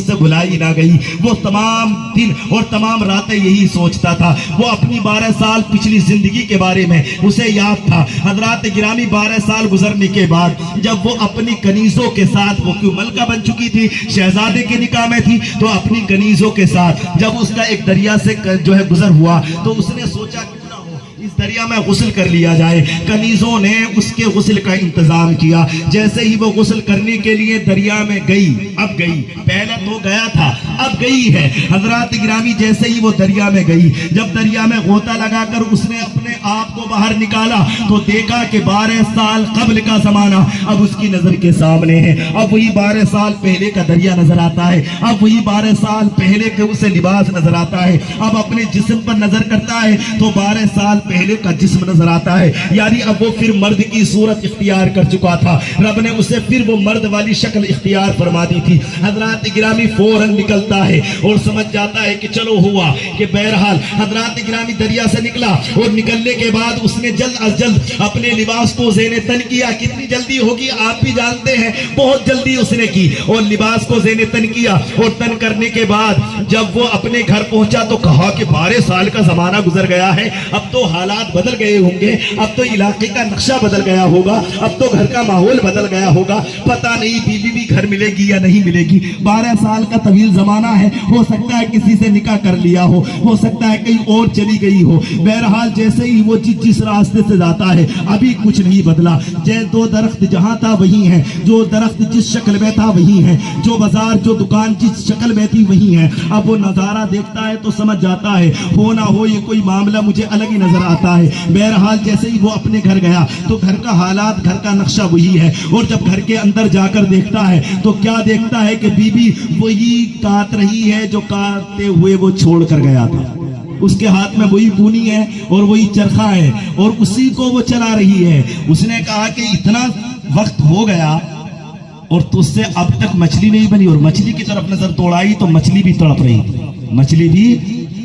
سے بھلائی نہ گئی۔ وہ تمام دن اور تمام راتیں یہی سوچتا تھا، وہ اپنی 12 سال پچھلی زندگی کے بارے میں اسے یاد تھا۔ حضرات گرامی 12 سال گزرنے کے بعد جب وہ اپنی کنیزوں کے ساتھ، وہ کیوں ملکہ بن چکی تھی، شہزادے کے نکاح میں تھی، تو اپنی کنیزوں کے ساتھ جب اس کا ایک دریا سے گزر ہوا تو اس نے سوچا اس دریا میں غسل کر لیا جائے۔ کنیزوں نے اس کے غسل کا انتظام کیا۔ جیسے ہی وہ غسل کرنے کے لیے دریا میں گئی، اب گئی، پہلے تو گیا تھا اب گئی ہے۔ حضرات گرامی جیسے ہی وہ دریا میں گئی، جب دریا میں غوطہ لگا کر اس نے اپنے آپ کو باہر نکالا تو دیکھا کہ 12 سال قبل کا زمانہ اب اس کی نظر کے سامنے ہے۔ اب وہی 12 سال پہلے کا دریا نظر آتا ہے، اب وہی 12 سال پہلے کے اسے لباس نظر آتا ہے۔ اب اپنے جسم پر نظر کرتا ہے تو 12 سال پہلے کا جسم نظر آتا ہے، یعنی اب وہ پھر مرد کی صورت اختیار کر چکا تھا۔ رب نے اسے پھر وہ مرد والی شکل اختیار فرما دی تھی۔ حضرات گرامی فوراً نکلتا ہے اور سمجھ جاتا ہے کہ چلو ہوا کہ بہرحال حضرات گرامی دریا سے نکلا، اور نکلنے کے بعد اس نے جلد از جلد اپنے لباس کو زین تن کیا۔ کتنی جلدی ہوگی آپ بھی جانتے ہیں، بہت جلدی اس نے کی، اور لباس کو زین تن کیا، اور تن کرنے کے بعد جب وہ اپنے گھر پہنچا تو کہا کہ 12 سال کا زمانہ گزر گیا ہے، اب تو حالات بدل گئے ہوں گے، اب تو علاقے کا نقشہ بدل گیا ہوگا، اب تو گھر کا ماحول بدل گیا ہوگا، پتہ نہیں بیوی بھی گھر ملے گی یا نہیں ملے گی۔ 12 سال کا طویل زمانہ ہے، ہو سکتا ہے کسی سے نکاح کر لیا ہو سکتا ہے کہیں اور چلی گئی ہو۔ بہرحال جیسے ہی وہ جس راستے سے جاتا ہے ابھی کچھ نہیں بدلا، جو درخت جہاں تھا وہی ہے، جو درخت جس شکل میں تھا وہی ہے، جو بازار جو دکان جس شکل میں تھی وہی ہے۔ اب وہ نظارہ دیکھتا ہے تو سمجھ جاتا ہے ہو نہ ہو یہ کوئی معاملہ مجھے الگ ہی نظر آتا ہے۔ بہرحال جیسے ہی وہ اپنے گھر گیا تو گھر کا حالات، گھر کا نقشہ وہی ہے، اور جب گھر کے اندر جا کر دیکھتا ہے تو کیا دیکھتا ہے کہ بی بی وہی کاٹ رہی ہے جو کاٹتے ہوئے وہ چھوڑ کر گیا تھا۔ اس کے ہاتھ میں وہی پونی ہے اور وہی چرخا ہے، اور اسی کو وہ چلا رہی ہے۔ اس نے کہا کہ اتنا وقت ہو گیا اور تجھ سے اب تک مچھلی نہیں بنی، اور مچھلی کی طرف نظر توڑائی تو مچھلی بھی تڑپ رہی تھی، مچھلی بھی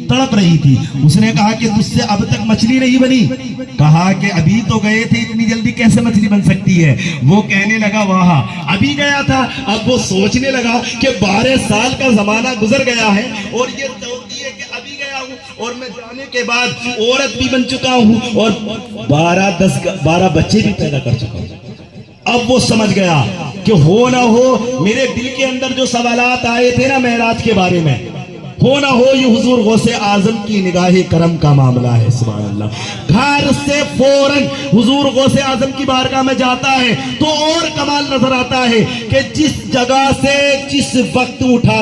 تڑپ رہی تھی۔ اس نے کہا کہ تجھ سے اب تک مچھلی نہیں بنی، کہا کہ ابھی تو گئے تھے، اتنی جلدی کیسے مچھلی بن سکتی ہے؟ وہ کہنے لگا وہاں ابھی گیا تھا۔ اب وہ سوچنے لگا کہ 12 سال کا زمانہ گزر گیا ہے، اور یہ توقع ہے کہ ابھی گیا ہوں، اور میں جانے کے بعد عورت بھی بن چکا ہوں، اور 12 بچے بھی پیدا کر چکا ہوں۔ اب وہ سمجھ گیا کہ ہو نہ ہو میرے دل کے اندر جو سوالات آئے تھے نا معراج کے بارے میں، ہو نہ ہو یہ حضور غوث اعظم کی نگاہ کرم کا معاملہ ہے۔ سبحان اللہ۔ گھر سے فوراً حضور غوث اعظم کی بارگاہ میں جاتا ہے تو اور کمال نظر آتا ہے کہ جس جگہ سے جس وقت اٹھا